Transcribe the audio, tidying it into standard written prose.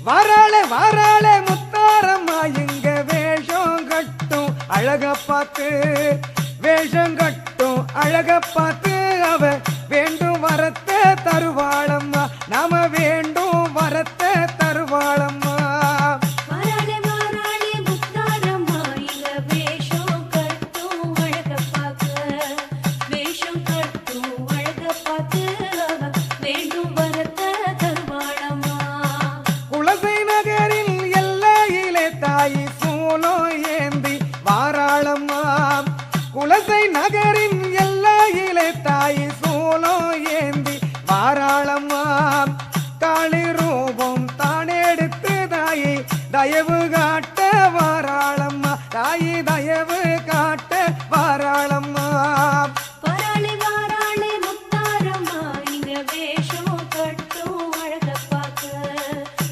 வாராளே வாராளே முத்தாரம்மா இங்க வேஷம் கட்டும் அழக பார்த்து வேஷம் கட்டும் அழக பார்த்து அவ வேண்டும் வரத்தை தருவாளம்மா நாம வேண்டும் வரத்தை தருவாளம்மா குலசை நகரின் எல்லையிலே தாய் சூலம் ஏந்தி வாராளம்மா காளி ரூபம் தான் எடுத்து தாயை தயவு